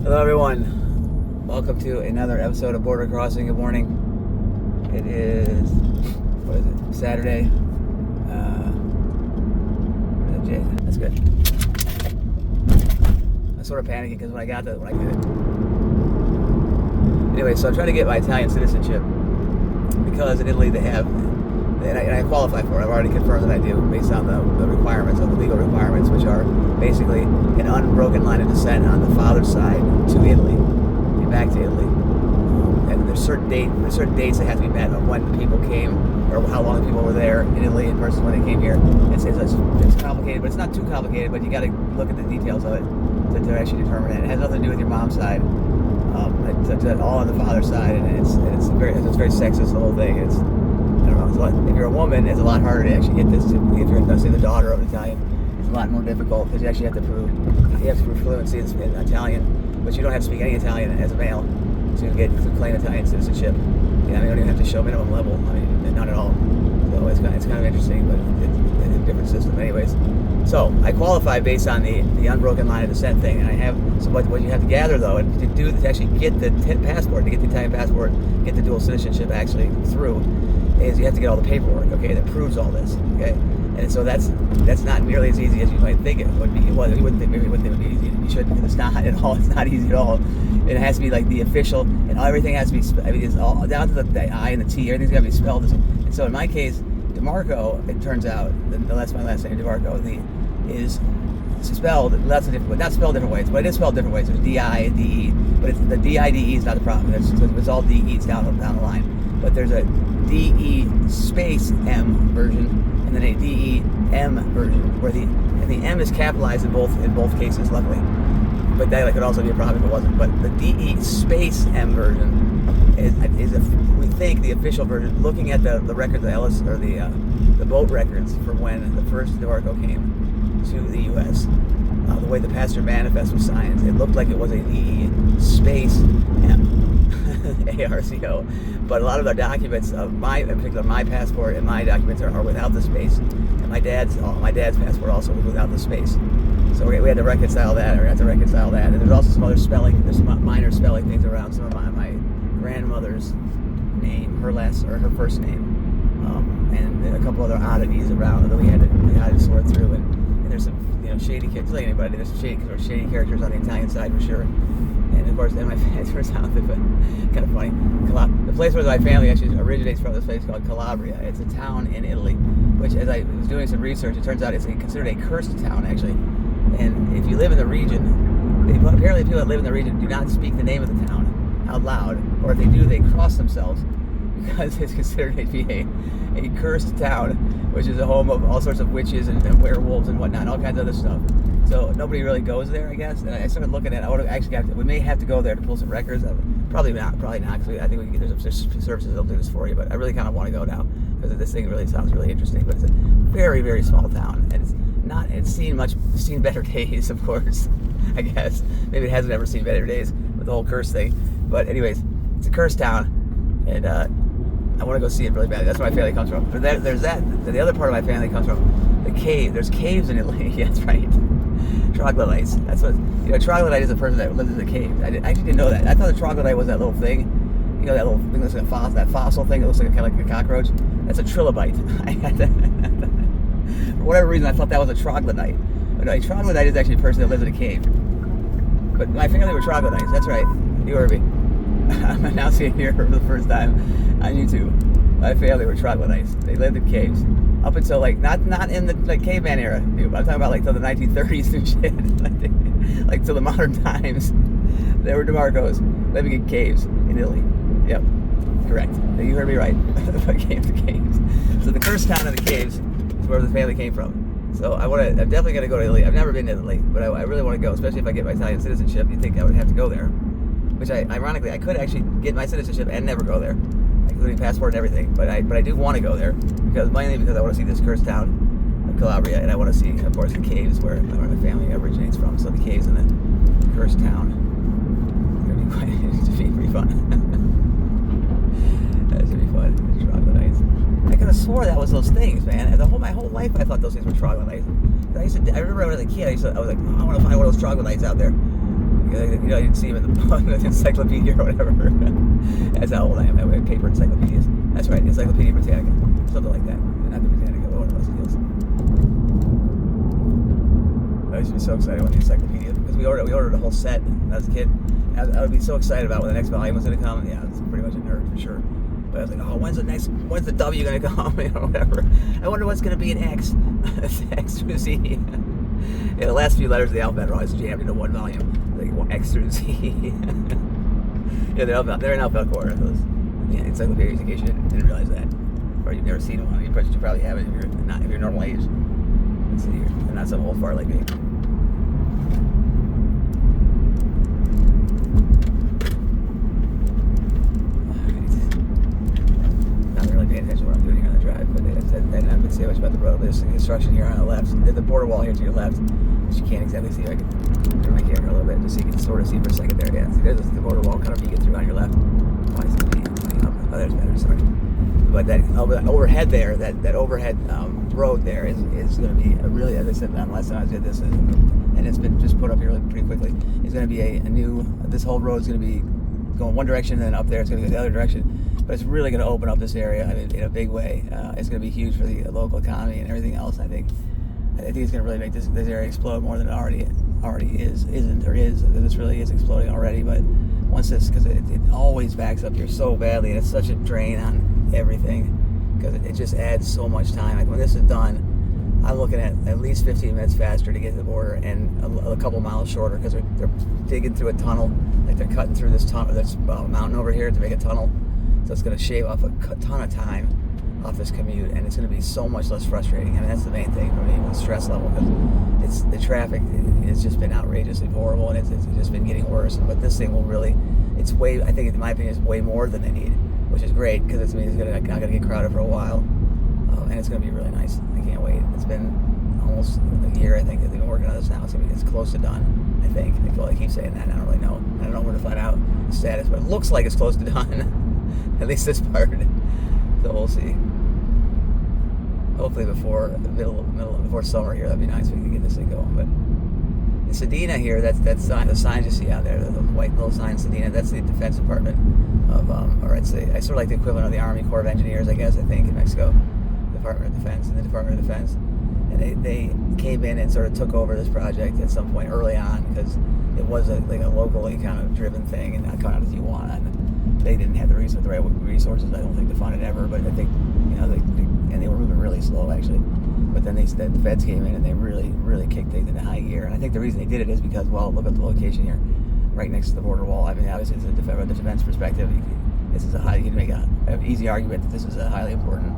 Hello everyone, welcome to another episode of Border Crossing. Good morning. It is, Saturday. That's good. I was sort of panicking because when I get it. Anyway, so I'm trying to get my Italian citizenship because in Italy they have, and I qualify for it. I've already confirmed that I do based on the requirements, on the legal requirements, which are basically an unbroken line of descent on the father's side to Italy, back to Italy. And there's certain dates that have to be met of when people came or how long the people were there in Italy versus when they came here. It's complicated, but it's not too complicated. But you got to look at the details of it to actually determine it. It has nothing to do with your mom's side. It's all on the father's side, and it's very sexist. The whole thing. It's, I don't know. If you're a woman, it's a lot harder to actually get this. If you're, let's say, the daughter of an Italian, it's a lot more difficult because you actually have to prove fluency in Italian, but you don't have to speak any Italian as a male to claim Italian citizenship. Yeah, you don't even have to show minimum level. I mean, not at all. So it's kind of interesting, but it's a different system, anyways. So I qualify based on the unbroken line of descent thing, and I have. So what you have to gather though, and to actually get the passport, to get the Italian passport, get the dual citizenship actually through, is you have to get all the paperwork, okay, that proves all this, okay. And so that's not nearly as easy as you might think it would be. Well, you wouldn't think it would be easy. You should, because it's not at all. It's not easy at all. It has to be like the official, and everything has to be. I mean, it's all down to the I and the T. Everything's got to be spelled. And so in my case, Demarco, it turns out, that's my last name, Demarco, is spelled lots of different ways. Not spelled different ways, but it is spelled different ways. There's D-I, D-E, but the D-I-D-E is not the problem. It's all D-E's down the line. But there's a D-E space M version, and then a D-E-M version, where the M is capitalized in both cases, luckily. But that could also be a problem if it wasn't. But the D-E space M version is we think the official version. Looking at the records of Ellis, or the boat records for when the first Demarco came to the U.S., the way the passenger manifest was signed, it looked like it was a D-E space M. ARCO, but a lot of the documents in particular my passport and my documents are without the space, and my dad's passport also was without the space. So we had to reconcile that, and there's also some other there's some minor spelling things around some of my grandmother's name, her first name, and a couple other oddities around that we had to sort through, and there's some shady characters, like anybody, there's some shady characters on the Italian side for sure. And of course, it turns out that, kind of funny, the place where my family actually originates from, this place called Calabria. It's a town in Italy, which, as I was doing some research, it turns out it's considered a cursed town, actually. And if you live in the region, apparently people that live in the region do not speak the name of the town out loud, or if they do, they cross themselves, because it's considered to be a cursed town, which is a home of all sorts of witches and werewolves and whatnot, all kinds of other stuff. So nobody really goes there, I guess. And I started looking at it. We may have to go there to pull some records. Probably not. Because I think there's some services that'll do this for you. But I really kind of want to go now because this thing really sounds really interesting. But it's a very, very small town, and it's seen better days, of course. I guess maybe it hasn't ever seen better days with the whole curse thing. But anyways, it's a cursed town, and I want to go see it really badly. That's where my family comes from. But there's that. The other part of my family comes from the cave. There's caves in Italy. Yeah, that's right. Troglodytes. That's what troglodyte is a person that lives in the cave. I actually didn't know that. I thought a troglodyte was that little thing. That little thing that's like that fossil thing that looks like kind of like a cockroach. That's a trilobite. For whatever reason, I thought that was a troglodyte. But no, a troglodyte is actually a person that lives in a cave. But my family were troglodytes. That's right. You heard me. I'm announcing it here for the first time on YouTube. My family were troglodytes. They lived in caves. Up until not in the caveman era, dude. I'm talking about till the 1930s and shit, like till the modern times. There were Demarcos living in caves in Italy. Yep, correct. You heard me right. Caves. So the cursed town of the caves is where the family came from. So I'm definitely gonna go to Italy. I've never been to Italy, but I really want to go, especially if I get my Italian citizenship. You'd think I would have to go there, which ironically I could actually get my citizenship and never go there, including passport and everything. But I do want to go there mainly because I want to see this cursed town of Calabria, and I want to see, of course, the caves where my family originates from. So the caves in the cursed town. It's gonna be pretty fun. That should be fun. Troglodytes. I could have swore that was those things, man. My whole life I thought those things were troglodytes. I remember when I was a kid, I was like, oh, I want to find one of those troglodytes out there. you'd see him in the encyclopedia or whatever. That's how old I am. I had paper encyclopedias. That's right, Encyclopedia Britannica, something like that. Not the Britannica, but one of those deals. I used to be so excited when the encyclopedia, because we ordered a whole set when I was a kid. I would be so excited about when the next volume was going to come. Yeah, I was pretty much a nerd for sure. But I was like, oh, when's the W going to come? Whatever. I wonder what's going to be an X. X through Z. Yeah, the last few letters of the alphabet are always jammed into one volume. Like X through Z. Yeah, they're in alphabetical order. Those encyclopedias, in case you didn't realize that, or you've never seen one. You probably haven't if you're normal age. Let's see here. They're not some old fart like me. Paying attention to what I'm doing here on the drive, but I didn't say much about the road. There's construction here on the left. There's the border wall here to your left, which you can't exactly see. I can turn my camera a little bit just so you can sort of see for a second there. Yeah, see, there's the border wall kind of peeking through on your left. Oh, I see the up. Oh, there's better. Sorry. But that overhead there, that overhead road there is going to be a really, as I said last time I did this, and it's been just put up here pretty quickly. It's going to be a new. This whole road is going to be going one direction, and then up there it's going to go the other direction. But it's really going to open up this area in a big way. It's going to be huge for the local economy and everything else. I think it's going to really make this area explode more than it already is. This really is exploding already. But once this, because it always backs up here so badly, and it's such a drain on everything because it just adds so much time. Like when this is done, I'm looking at least 15 minutes faster to get to the border and a couple miles shorter because they're digging through a tunnel. Like they're cutting through this tunnel, this mountain over here to make a tunnel. So it's going to shave off a ton of time off this commute, and it's going to be so much less frustrating. I mean, that's the main thing for me with the stress level, because the traffic has just been outrageously horrible, and it's just been getting worse. But this thing will really, I think in my opinion, it's way more than they need, which is great because it means it's not going to get crowded for a while, and it's going to be really nice. I can't wait. It's been almost a year, I think, that they've been working on this now. It's close to done, I think. I keep saying that, and I don't really know. I don't know where to find out the status, but it looks like it's close to done. At least this part. So we'll see. Hopefully before summer here, that'd be nice if we can get this thing going. But the Sedina here, the signs you see out there, the white little sign Sedina, that's the Defense Department of, or I'd say, I sort of like the equivalent of the Army Corps of Engineers, I guess, I think, in Mexico. Department of Defense and the Department of Defense. And they came in and sort of took over this project at some point early on because it was a locally kind of driven thing and not coming out of Tijuana. And they didn't have the right resources, I don't think, to fund it ever. But I think, they were moving really slow actually. But then the feds came in and they really, really kicked things into high gear. And I think the reason they did it is because, well, look at the location here, right next to the border wall. I mean, obviously, it's a defense perspective. You can make an easy argument that this is a highly important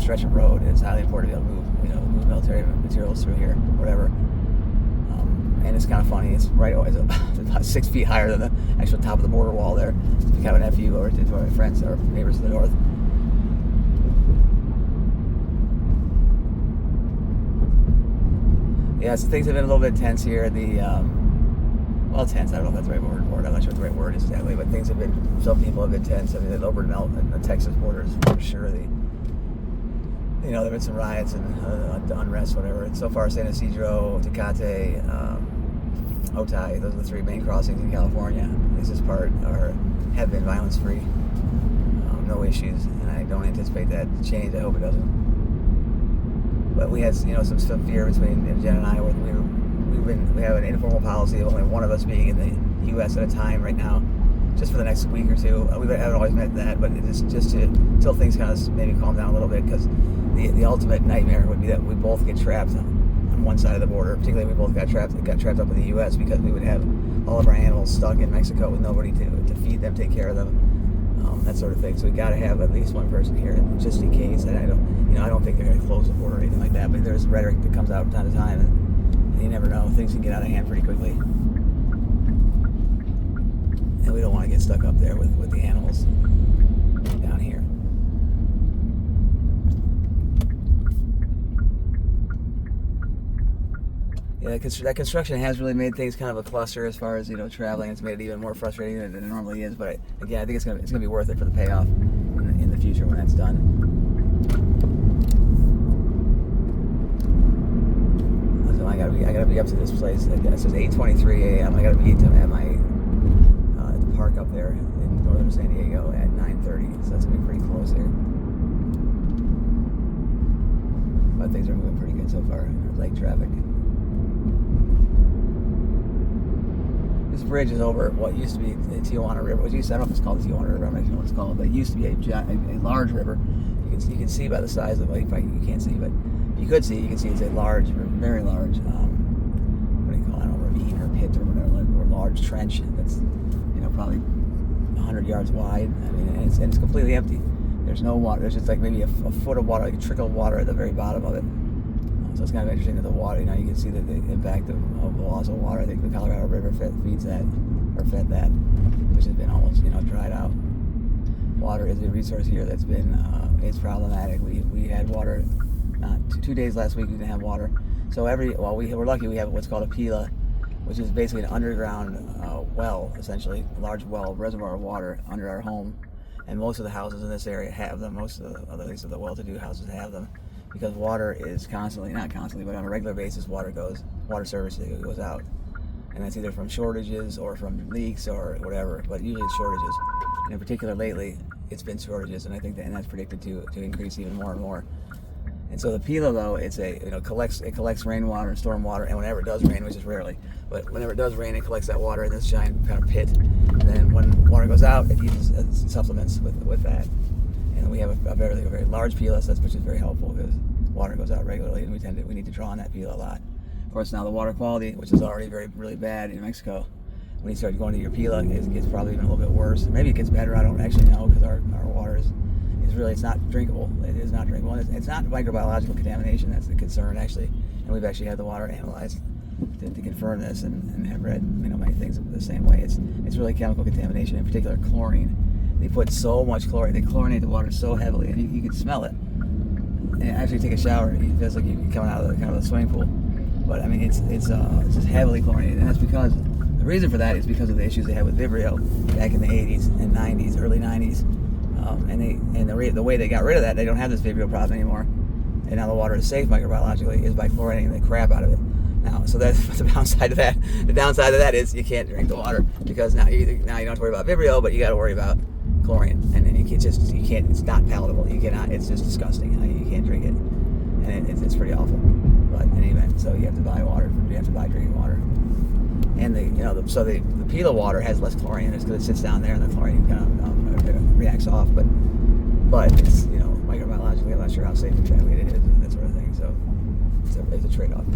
stretch of road. It's highly important to be able to move military materials through here, whatever. And it's kind of funny. It's it's about 6 feet higher than the actual top of the border wall there. It's kind of an FU over to our friends, our neighbors to the north. Yeah, so things have been a little bit tense here. Tense, I don't know if that's the right word for it. I'm not sure what the right word is exactly, but some people have been tense. I mean, over the Texas border is for sure there have been some riots and unrest, whatever. And so far, San Ysidro, Tecate, Otay, those are the 3 main crossings in California. This part have been violence-free, no issues, and I don't anticipate that to change. I hope it doesn't. But we had some fear between Jen and I. We have an informal policy of only one of us being in the U.S. at a time right now, just for the next week or two. We haven't always met that, but it's just until things kind of maybe calm down a little bit, because the ultimate nightmare would be that we both get trapped on one side of the border. Particularly, we both got trapped up in the U.S. because we would have all of our animals stuck in Mexico with nobody to feed them, take care of them, that sort of thing. So we got to have at least one person here, just in case. And I don't think they're going to close the border or anything like that. But there's rhetoric that comes out from time to time, and you never know. Things can get out of hand pretty quickly. And we don't want to get stuck up there with the animals down here. Yeah, that construction has really made things kind of a cluster as far as traveling. It's made it even more frustrating than it normally is. But again, I think it's gonna be worth it for the payoff in the future when that's done. So I gotta be up to this place. It says 8:23 a.m. I gotta be at my so far. Lake traffic. This bridge is over what used to be the Tijuana River. Which used to, I don't know if it's called the Tijuana River. I'm not sure what it's called, but it used to be a large river. You can see by the size of it. You can't see, but you could see. You can see it's a large, very large. What do you call it? I don't know, ravine or pit or whatever, or large trench that's probably 100 yards wide. I mean, and it's completely empty. There's no water. There's just like maybe a foot of water, like a trickle of water at the very bottom of it. So it's kind of interesting that the water, you can see the impact of the loss of water. I think the Colorado River feeds that, or fed that, which has been almost, dried out. Water is a resource here that's been, it's problematic. We had water, 2 days last week we didn't have water. So we're lucky we have what's called a pila, which is basically an underground well, essentially, a large well, reservoir of water under our home. And most of the houses in this area have them. Most of the, at least of the well-to-do houses have them, because water is not constantly, but on a regular basis, water service goes out. And that's either from shortages or from leaks or whatever, but usually it's shortages. And in particular, lately, it's been shortages, and I think that's predicted to increase even more and more. And so the pila, though, it collects rainwater and storm water, and whenever it does rain, which is rarely, but whenever it does rain, it collects that water in this giant kind of pit. And then when water goes out, it uses supplements with that. And we have a very, very large pila, which is very helpful because water goes out regularly, and we need to draw on that pila a lot. Of course, now the water quality, which is already really bad in Mexico, when you start going to your pila, it gets probably even a little bit worse. Maybe it gets better. I don't actually know, because our water is really, it's not drinkable. It is not drinkable. It's not microbiological contamination that's the concern, actually. And we've actually had the water analyzed to confirm this, and have read many things the same way. It's really chemical contamination, in particular chlorine. They put so much chlorine. They chlorinate the water so heavily, and you can smell it. And actually take a shower, it feels like you're coming out of the swimming pool. But I mean, it's just heavily chlorinated, and that's because the reason for that is because of the issues they had with Vibrio back in the 80s and 90s, early 90s. And the way they got rid of that, they don't have this Vibrio problem anymore. And now the water is safe microbiologically is by chlorinating the crap out of it. Now, so that's the downside of that. The downside of that is you can't drink the water, because now you don't have to worry about Vibrio, but you got to worry about chlorine, and then you can't. It's not palatable. You cannot. It's just disgusting. You can't drink it, and it's pretty awful. But in any event, so you have to buy water. You have to buy drinking water, and the pila water has less chlorine in it because it sits down there, and the chlorine kind of reacts off. But it's microbiologically, I'm not sure how safe exactly it is, and that sort of thing. So it's a trade-off.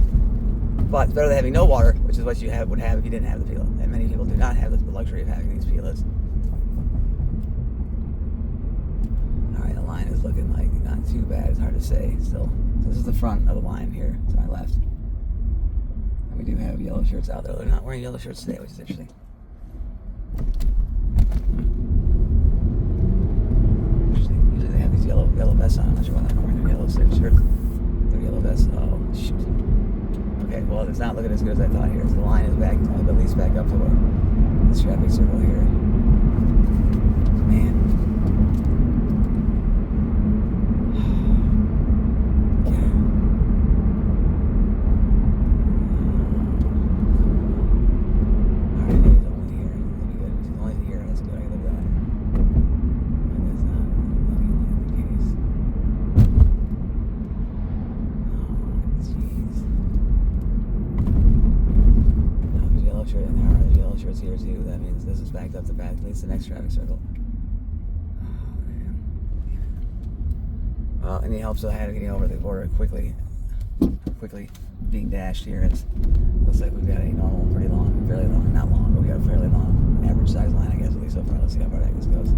But it's better than having no water, which is what you would have if you didn't have the pila. And many people do not have the luxury of having these pilas. Alright, the line is looking like not too bad. It's hard to say still. So this is the front of the line here to my left. And we do have yellow shirts out there. They're not wearing yellow shirts today, which is interesting. Usually they have these yellow vests on. I'm not sure why they're not wearing their yellow shirts. Their yellow vests. Oh, shoot. Okay, well, it's not looking as good as I thought here. So the line is back, at least back up to this traffic circle here. Man. Okay. Alright, maybe it's only here. That'd be good. If it's only here, that's good. I can live with that. But that's not the case. Oh, jeez. Shirt, and there are yellow shirts here too. That means this is backed up to back. At least the next traffic circle. Oh man. Well, any helps that I had getting over the border quickly being dashed here. It looks like we've got a normal, fairly long, not long, but we got a fairly long, average size line, I guess, at least so far. Let's see how far this goes.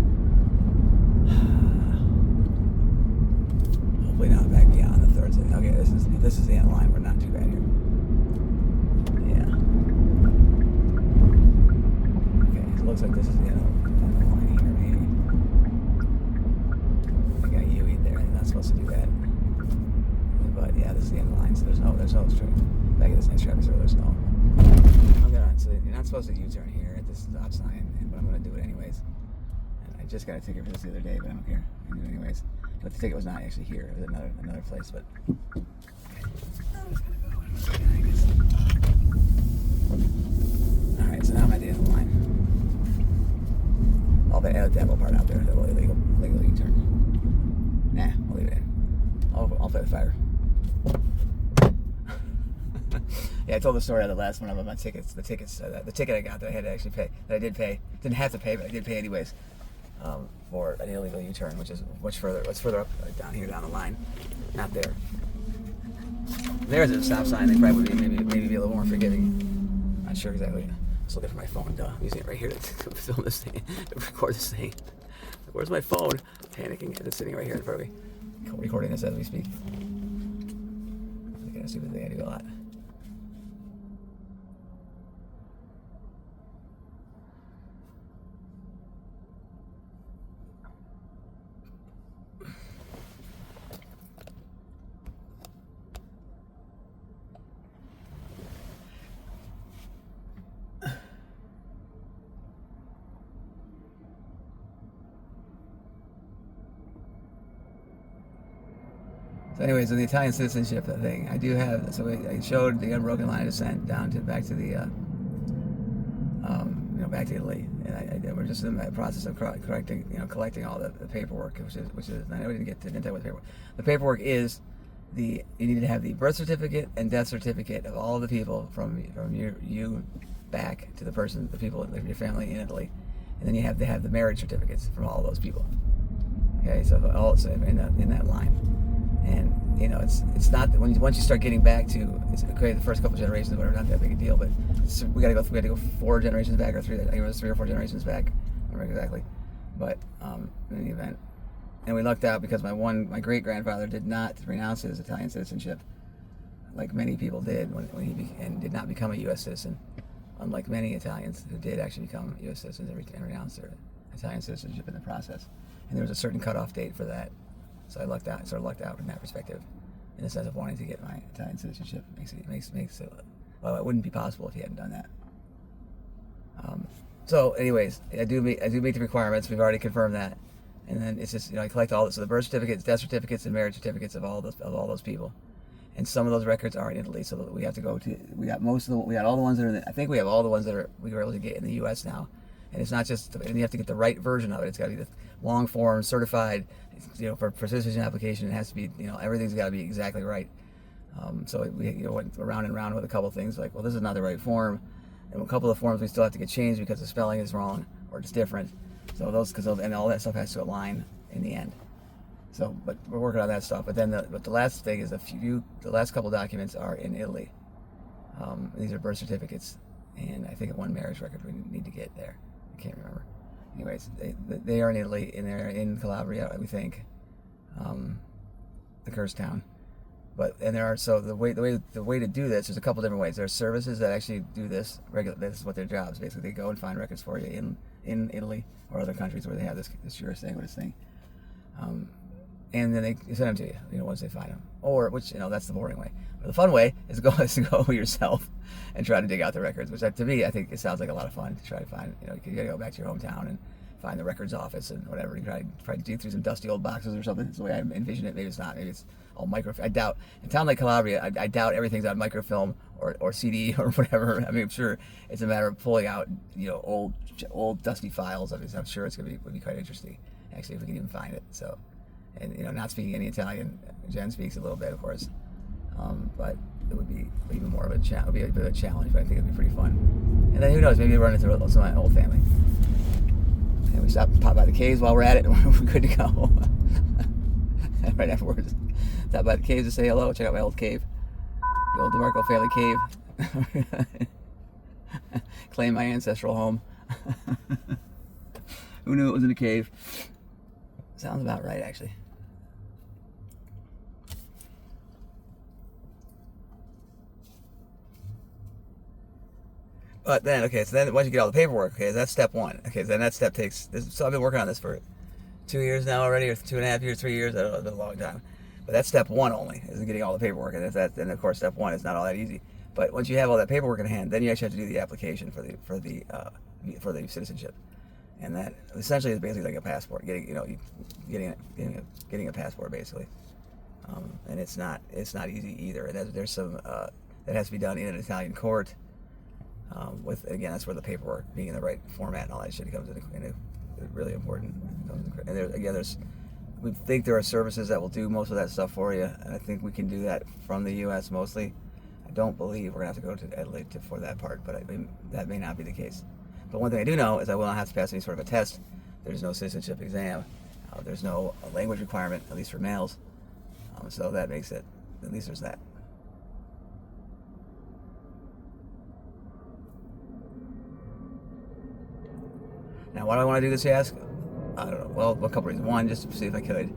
Hopefully not back beyond the third. Okay, this is the end of the line. We're not too bad here. Looks like this is the end of the line here, maybe. I got UE there. I'm not supposed to do that. But yeah, this is the end of the line, so there's no straight. Back at this next traffic circle, there's no. So you're not supposed to U-turn here at this stop sign, but I'm going to do it anyways. And I just got a ticket for this the other day, but I don't care. I'm going to do it anyways. But the ticket was not actually here. It was another place, but. Okay. I'm just going to go. Alright, so now I'm at the end of the line. I'll edit that little part out there, that little illegal U-turn. Nah, I'll leave it in. I'll play the fire. Yeah, I told the story on the last one about my tickets. The ticket I got that I had to actually pay, that I did pay, didn't have to pay, but I did pay anyways, for an illegal U-turn, which is much further up down here down the line, not there. There's a stop sign. They probably would be maybe be a little more forgiving. Not sure exactly. I was looking for my phone. Duh, I'm using it right here to film this thing, to record this thing. Where's my phone? Panicking. It's sitting right here in front of me, recording this as we speak. I gotta see what they do a lot. So anyways, with the Italian citizenship thing, I do have. So I showed the unbroken line of descent down to back to the, back to Italy, and we're just in that process of collecting all the paperwork, which is. I know we didn't get into that with paperwork. The paperwork is you need to have the birth certificate and death certificate of all the people from you back to the people in your family in Italy, and then you have to have the marriage certificates from all those people. Okay, so all in that line. And it's not once you start getting back to the first couple generations, whatever, not that big a deal. But we had to go 4 generations back, or 3. I think it was 3 or 4 generations back. I don't remember exactly. But in any event, and we lucked out because my great grandfather did not renounce his Italian citizenship, like many people did and did not become a U.S. citizen, unlike many Italians who did actually become U.S. citizens and renounce their Italian citizenship in the process. And there was a certain cutoff date for that. So I lucked out in that perspective, in the sense of wanting to get my Italian citizenship. Makes it, well, it wouldn't be possible if he hadn't done that. So anyways, I do meet the requirements. We've already confirmed that, and then it's just I collect all this. So the birth certificates, death certificates, and marriage certificates of all those people, and some of those records are in Italy. So we have to go to. We got all the ones that are. I think we have all the ones that we were able to get in the U.S. now. And it's not just, and you have to get the right version of it. It's got to be the long form, certified, for citizenship application. It has to be, everything's got to be exactly right. So we went around and around with a couple of things like, well, this is not the right form. And a couple of forms we still have to get changed because the spelling is wrong or it's different. So and all that stuff has to align in the end. So, but we're working on that stuff. But then the last thing is the last couple documents are in Italy. These are birth certificates. And I think one marriage record we need to get there. I can't remember. Anyways, they are in Italy, and they're in Calabria, we think, the cursed town. So the way to do this, there's a couple different ways. There are services that actually do this. This is what their jobs basically. They go and find records for you in Italy or other countries where they have this jurisdiction with this thing. And then they send them to you, once they find them. Or, that's the boring way. But the fun way is to go yourself and try to dig out the records, which to me, I think it sounds like a lot of fun to try to find. You got to go back to your hometown and find the records office and whatever. You try to dig through some dusty old boxes or something. That's the way I envision it. Maybe it's not. Maybe it's all microfilm. I doubt. In a town like Calabria, I doubt everything's on microfilm or CD or whatever. I mean, I'm sure it's a matter of pulling out, old dusty files of it. I'm sure would be quite interesting, actually, if we could even find it. So. And not speaking any Italian, Jen speaks a little bit, of course, but it would be even more of a challenge. It would be a bit of a challenge, but I think it'd be pretty fun. And then who knows? Maybe we'll run into some of my old family. And we pop by the caves while we're at it. We're good to go. Right afterwards, stop by the caves to say hello. Check out my old cave, the old Demarco family cave. Claim my ancestral home. Who knew it was in a cave? Sounds about right, actually. But then, so then once you get all the paperwork, that's step 1. Then that step takes. So I've been working on this for 2 years now already, or 2.5 years, 3 years. I don't know, it's been a long time. But that's step 1 only, is getting all the paperwork. And then of course step 1 is not all that easy. But once you have all that paperwork in hand, then you actually have to do the application for the citizenship. And that essentially is basically like a passport, getting a passport basically. And it's not easy either. And there's some that has to be done in an Italian court. That's where the paperwork being in the right format and all that shit comes in really important. And we think there are services that will do most of that stuff for you, and I think we can do that from the U.S. mostly. I don't believe we're going to have to go to Italy for that part, but that may not be the case. But one thing I do know is I will not have to pass any sort of a test. There's no citizenship exam. There's no language requirement, at least for males. So that makes it, at least there's that. Now, why do I want to do this, you ask? I don't know. Well, a couple reasons. One, just to see if I could.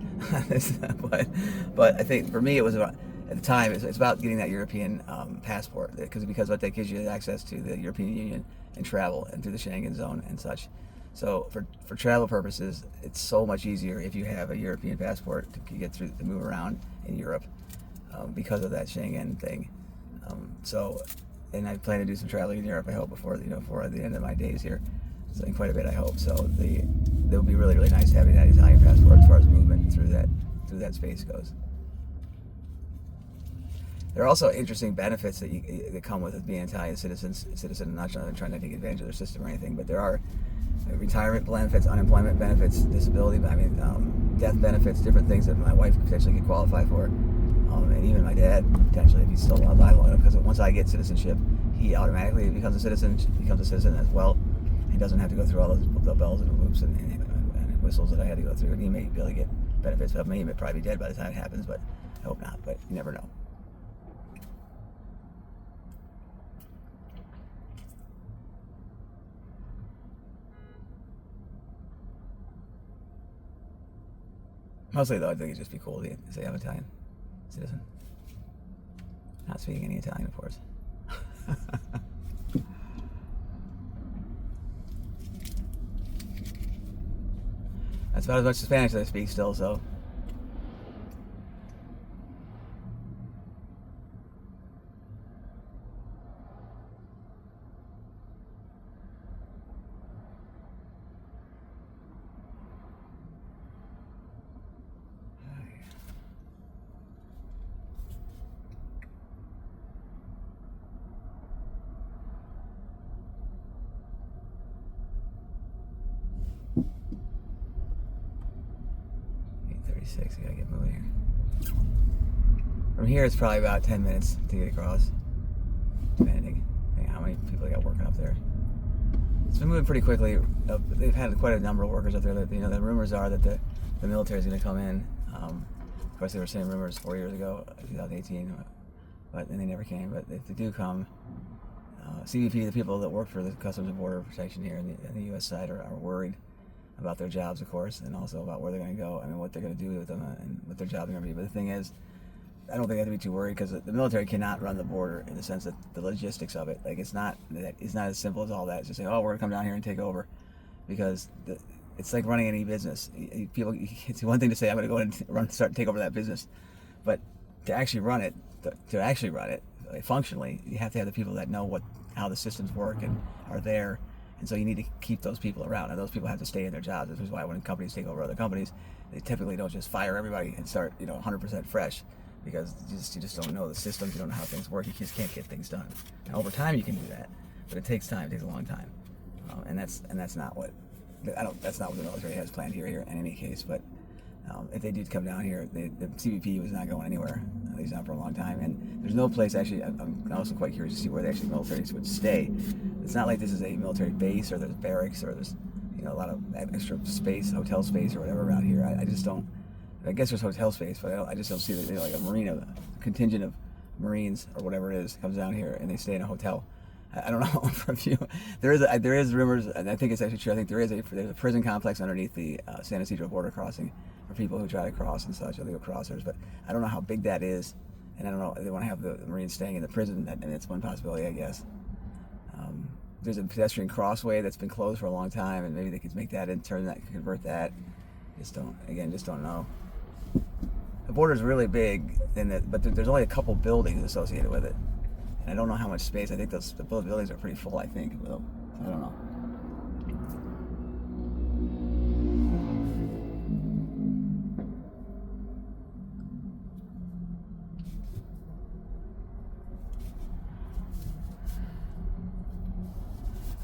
but I think for me, it was about, at the time, it's about getting that European passport, because what that gives you is access to the European Union and travel and through the Schengen zone and such. So for travel purposes, it's so much easier if you have a European passport to get through, to move around in Europe because of that Schengen thing. And I plan to do some traveling in Europe, I hope, before the end of my days here. So quite a bit, I hope. So it would be really, really nice having that Italian passport as far as movement through that space goes. There are also interesting benefits that come with being an Italian citizen. I'm not trying to take advantage of their system or anything, but there are retirement benefits, unemployment benefits, disability, death benefits, different things that my wife potentially could qualify for, and even my dad potentially if he's still alive long enough. Because once I get citizenship, he automatically becomes a citizen as well. He doesn't have to go through all the bells and whoops and whistles that I had to go through, and he may be able to get benefits. But he may probably be dead by the time it happens, but I hope not. But you never know. Mostly, though, I think it'd just be cool to say I'm Italian citizen. Not speaking any Italian, of course. That's about as much Spanish as I speak still, so. I gotta get moving here. From here, it's probably about 10 minutes to get across, depending how many people they got working up there. It's been moving pretty quickly. They've had quite a number of workers up there. The rumors are that the military is going to come in. Of course, they were saying rumors 4 years ago, 2018, but then they never came. But if they do come, CBP, the people that work for the Customs and Border Protection here in the U.S. side, are worried about their jobs, of course, and also about where they're going to go. What they're going to do with them and what their jobs are going to be. But the thing is, I don't think I have to be too worried because the military cannot run the border in the sense that the logistics of it, it's not as simple as all that. It's just saying, oh, we're going to come down here and take over, because it's like running any business. It's one thing to say, I'm going to go and take over that business, but to actually run it, functionally, you have to have the people that know how the systems work and are there. And so you need to keep those people around, and those people have to stay in their jobs. This is why when companies take over other companies, they typically don't just fire everybody and start 100% fresh, because you just don't know the systems, you don't know how things work, you just can't get things done. Now, over time you can do that, but it takes time, it takes a long time, and that's not what the military has planned here in any case. But if they did come down here, the CBP was not going anywhere, at least not for a long time. And there's no place, actually, I'm also quite curious to see where the actual military would stay. It's not like this is a military base, or there's barracks, or there's a lot of extra space, hotel space, or whatever around here. I just don't. I guess there's hotel space, but I just don't see that like a contingent of Marines or whatever it is comes down here and they stay in a hotel. I don't know. For a few, there is rumors, and I think it's actually true. I think there's a prison complex underneath the San Ysidro border crossing for people who try to cross and such, illegal crossers. But I don't know how big that is, and I don't know if they want to have the Marines staying in the prison, and it's one possibility, I guess. There's a pedestrian crossway that's been closed for a long time, and maybe they could make that and convert that. Just don't know. The border's really big, but there's only a couple buildings associated with it, and I don't know how much space. I think the buildings are pretty full. I think, so I don't know.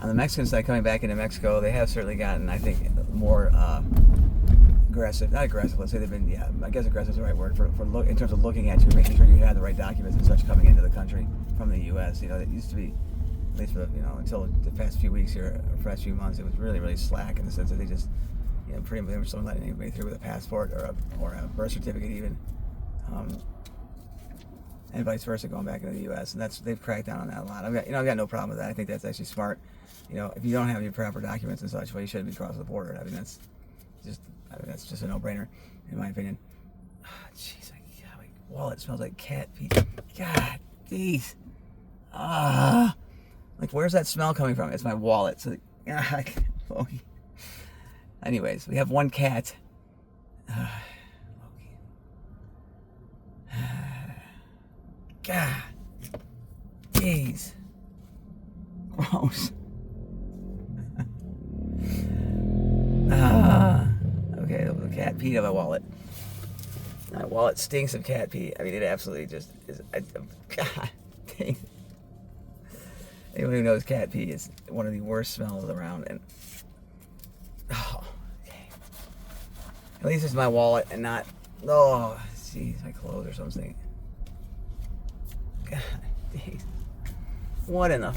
On the Mexican side, coming back into Mexico, they have certainly gotten, I think, more aggressive. Not aggressive. Let's say they've been. Yeah, I guess aggressive is the right word for in terms of looking at you, making sure you have the right documents and such coming into the country from the U.S. You know, it used to be, at least for until the past few weeks here, or past few months, it was really really slack in the sense that they just pretty much don't let anybody through with a passport or a birth certificate even. And vice versa, going back into the U.S. And they've cracked down on that a lot. I've got no problem with that. I think that's actually smart. If you don't have your proper documents and such, well, you shouldn't be crossing the border. I mean, that's just a no-brainer, in my opinion. Jeez, my wallet smells like cat pee. God, jeez. Like, where's that smell coming from? It's my wallet. So, anyways, we have one cat. God, jeez, gross. Okay, the cat peed on my wallet. My wallet stinks of cat pee. I mean, it absolutely just is. God dang. Anyone who knows cat pee is one of the worst smells around. And okay. At least it's my wallet and not. Oh, jeez, my clothes or something. God, geez. What in the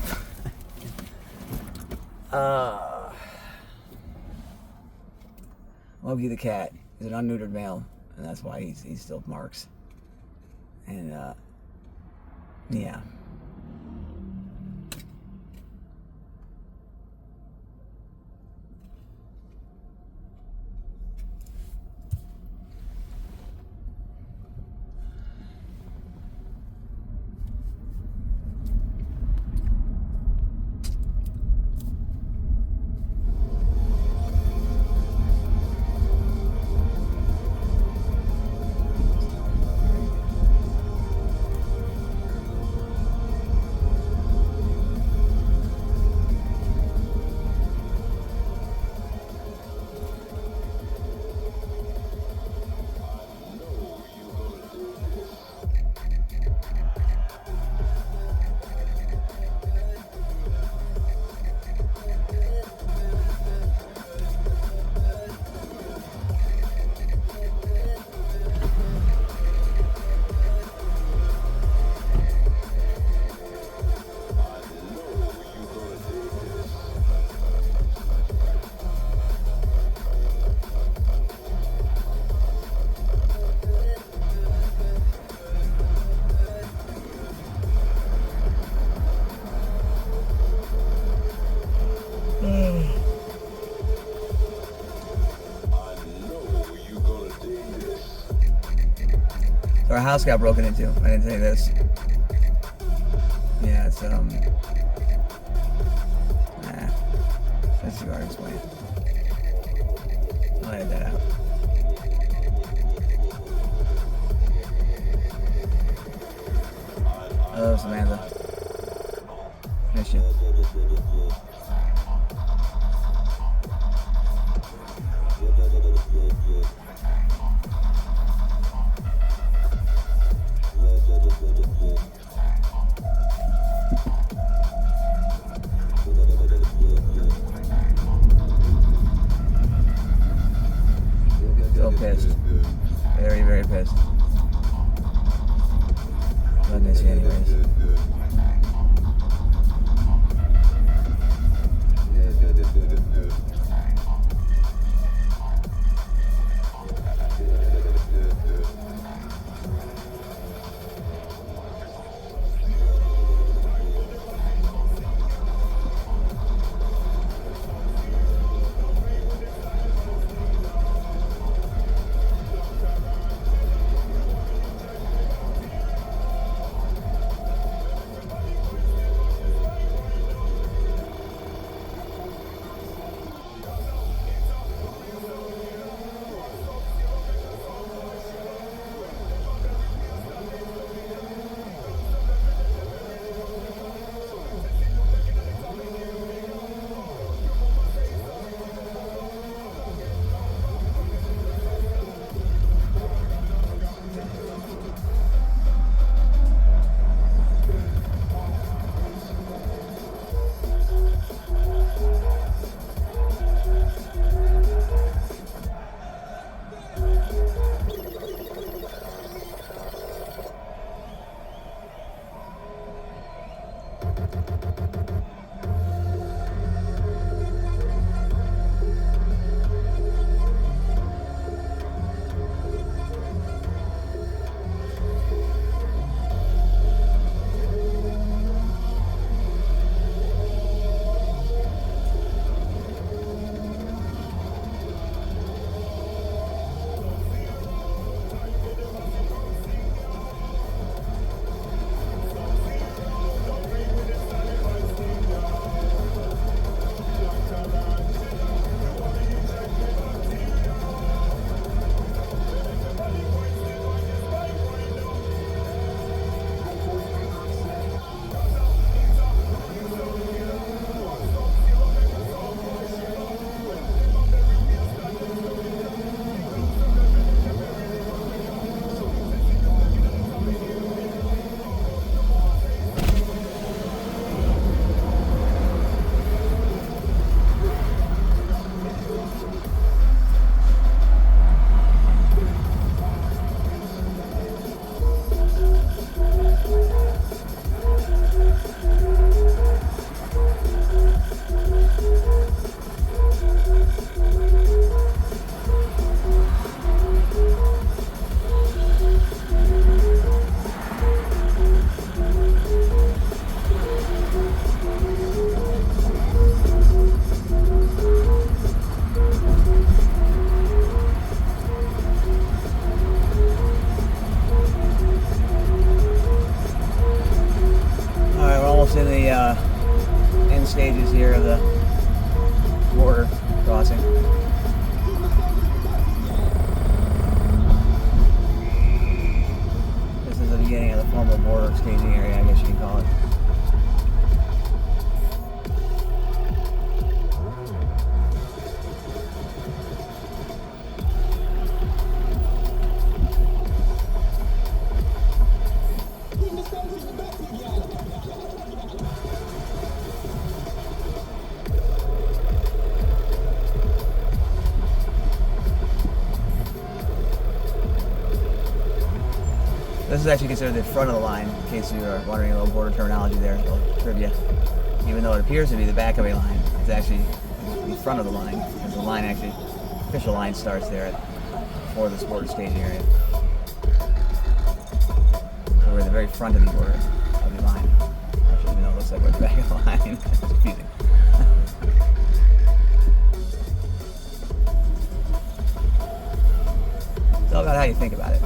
Logie the cat is an unneutered male, and that's why he's still marks. And yeah. Our house got broken into. I didn't say this. Yeah, it's let's see how I explain it. I'll edit that out. Hello, Samantha. Miss you. Pissed. Very, very pissed. But I miss you anyways. crossing. This is the beginning of the formal border staging area, I guess you can call it. This is actually considered the front of the line, in case you are wondering, a little border terminology there, a little trivia. Even though it appears to be the back of a line, it's actually the front of the line, because the line actually, official line starts there before this border staging area. So we're at the very front of the border of the line. Actually, even though it looks like we're at the back of the line, it's confusing. It's all about how you think about it.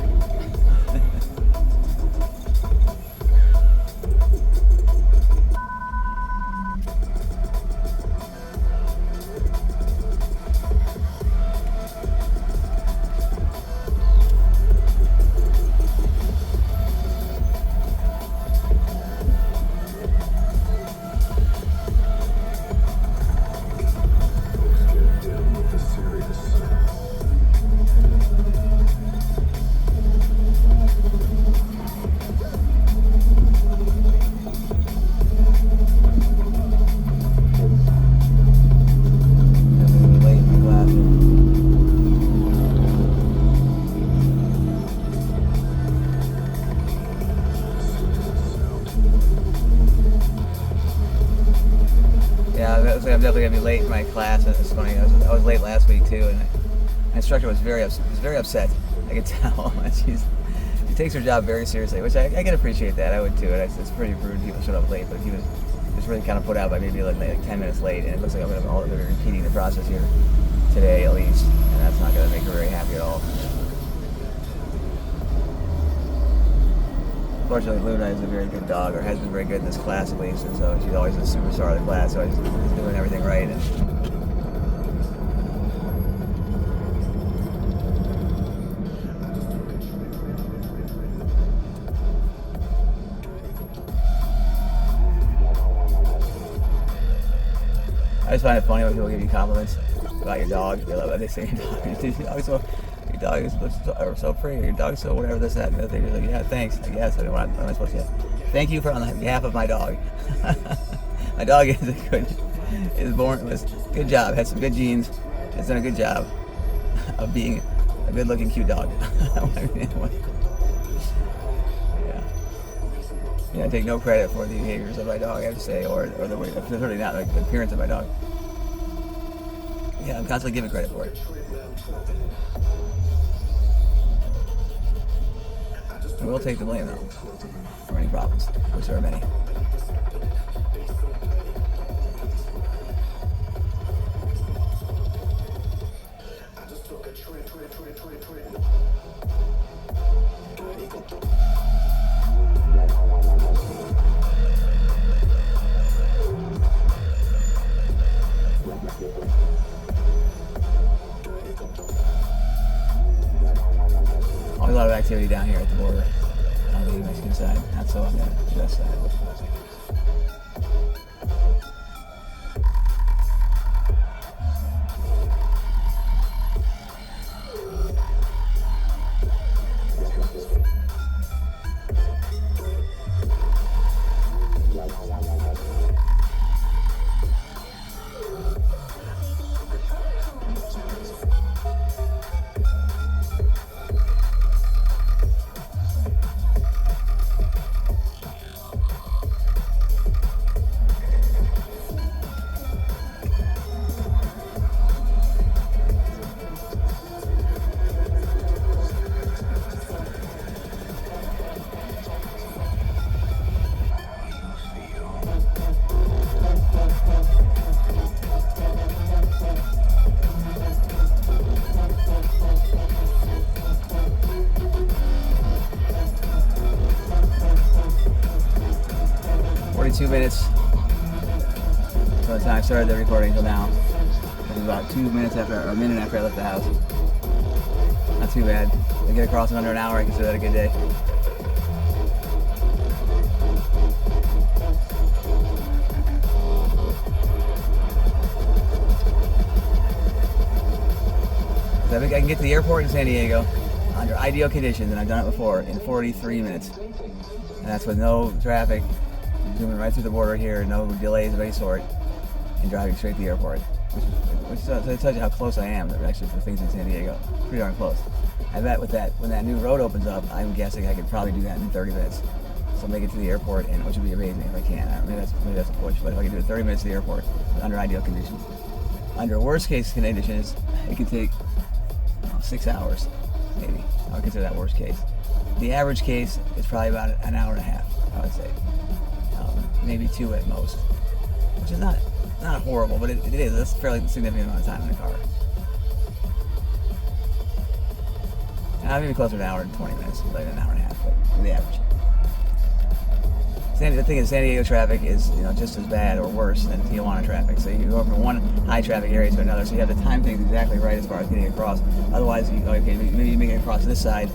I'm definitely gonna be late in my class, and it's funny. I was late last week too, and my instructor was very upset. I could tell. She takes her job very seriously, which I can appreciate that. I would too. It's pretty rude people showed up late, but he was just really kind of put out by maybe like 10 minutes late, and it looks like I'm gonna be repeating the process here today at least, and that's not gonna make her very happy at all. Fortunately, Luna is a very good dog, or has been very good in this class at least, and so she's always a superstar of the class, so she's doing everything right. And I just find it funny when people give you compliments about your dog. They love it. They say your dog is so pretty, your dog's so whatever, this, that, and the other thing. You're like, yeah, thanks, I guess. I mean, what am I supposed to say? Thank you on behalf of my dog. My dog was good job, had some good genes, has done a good job of being a good-looking, cute dog. Yeah, I take no credit for the behaviors of my dog, I have to say, or the way, certainly not like the appearance of my dog. Yeah, I'm constantly giving credit for it. I will take the blame, though, for any problems, which there are many. Always a lot of activity down here at the border on the Mexican side, not so on the U.S. side. Minutes from the time I started the recording until now. about 2 minutes after, or a minute after I left the house. Not too bad. If I get across in under an hour, I consider that a good day. I think I can get to the airport in San Diego under ideal conditions, and I've done it before, in 43 minutes. And that's with no traffic, zooming right through the border here, no delays of any sort, and driving straight to the airport. Which tells you how close I am actually to things in San Diego. Pretty darn close. I bet with that, when that new road opens up, I'm guessing I could probably do that in 30 minutes. So make it to the airport, and which would be amazing if I can. Maybe that's a push, but if I can do it 30 minutes to the airport under ideal conditions. Under worst case conditions, it could take 6 hours, maybe. I would consider that worst case. The average case is probably about an hour and a half, I would say. Maybe 2 at most, which is not horrible, but it is. That's a fairly significant amount of time in the car. Maybe closer to an hour and 20 minutes, like an hour and a half, but the average. The thing is, San Diego traffic is just as bad or worse than Tijuana traffic. So you go from one high traffic area to another, so you have to time things exactly right as far as getting across. Otherwise, maybe you make it across this side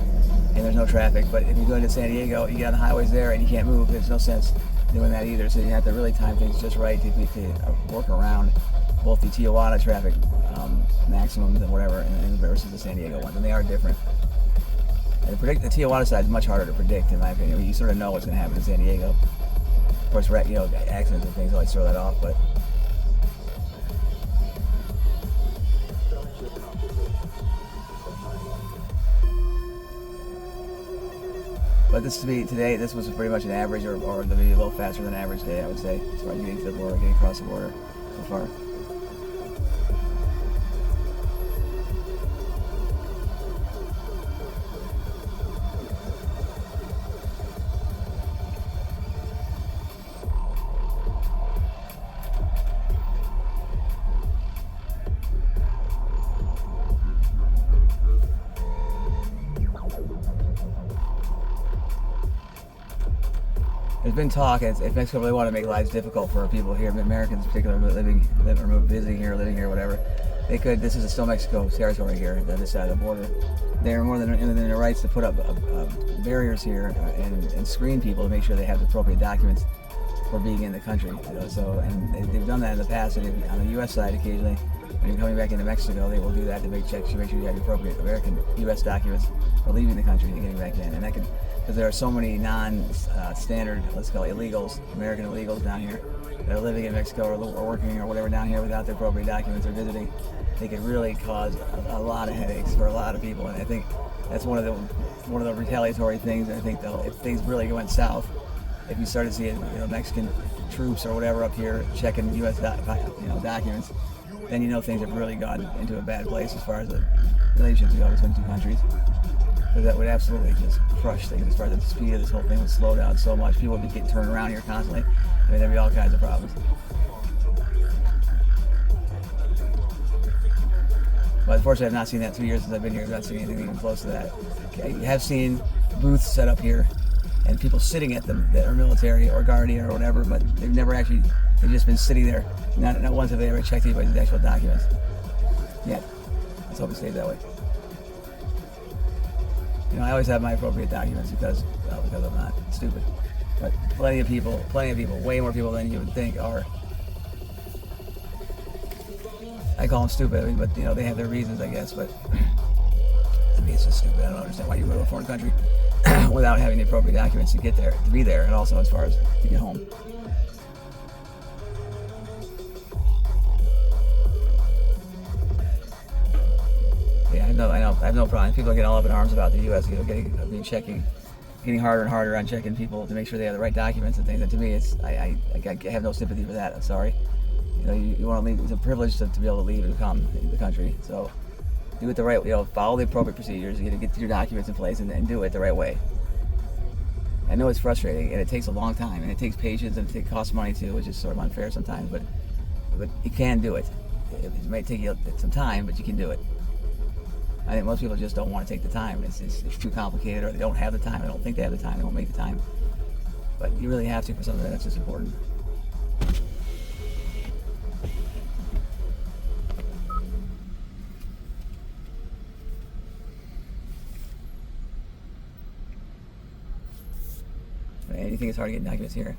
and there's no traffic. But if you go into San Diego, you get on the highways there and you can't move. There's no sense doing that either. So you have to really time things just right to work around both the Tijuana traffic maximums and whatever, and versus the San Diego ones, and they are different. And the Tijuana side is much harder to predict, in my opinion. You sort of know what's going to happen in San Diego. Of course, accidents and things always throw that off, but today, this was pretty much an average, or maybe a little faster than average day, I would say, as far as getting to the border, getting across the border so far. There's been talk, if Mexico really want to make lives difficult for people here, Americans in particular, living or visiting here, living here, whatever, they could. This is still Mexico territory here, on this side of the border. They are more than in their rights to put up barriers here and screen people to make sure they have the appropriate documents for being in the country. And they've done that in the past. And on the U.S. side, occasionally, when you're coming back into Mexico, they will do that to make sure you have the appropriate American U.S. documents for leaving the country and getting back in. And that could, because there are so many non-standard, let's call it illegals, American illegals down here that are living in Mexico or working or whatever down here without their appropriate documents or visiting, they could really cause a lot of headaches for a lot of people. And I think that's one of the retaliatory things. I think if things really went south, if you started seeing Mexican troops or whatever up here checking U.S. documents, then things have really gone into a bad place as far as the relations go between two countries. Because that would absolutely just crush things as far as the speed of this whole thing would slow down so much. People would be getting turned around here constantly. I mean, there'd be all kinds of problems. But unfortunately, I've not seen that 2 years since I've been here. I've not seen anything even close to that. I have seen booths set up here and people sitting at them that are military or Guardian or whatever, but they've just been sitting there. Not once have they ever checked anybody's actual documents. Yet. Let's hope it stays that way. I always have my appropriate documents because I'm not stupid. But plenty of people, way more people than you would think are. I call them stupid, but they have their reasons, I guess. But to me, it's just stupid. I don't understand why you go to a foreign country without having the appropriate documents to get there, to be there, and also as far as to get home. Yeah, I have no problem. People get all up in arms about the U.S. Getting harder and harder on checking people to make sure they have the right documents and things. And to me, I have no sympathy for that. I'm sorry. You want to leave. It's a privilege to be able to leave and come into the country. So do it the right way. Follow the appropriate procedures. You got to get your documents in place and do it the right way. I know it's frustrating and it takes a long time and it takes patience and it costs money too, which is sort of unfair sometimes. But you can do it. It might take you some time, but you can do it. I think most people just don't want to take the time. It's too complicated, or they don't have the time. They don't think they have the time. They won't make the time. But you really have to for something that's just important. Man, you think it's hard to get documents here?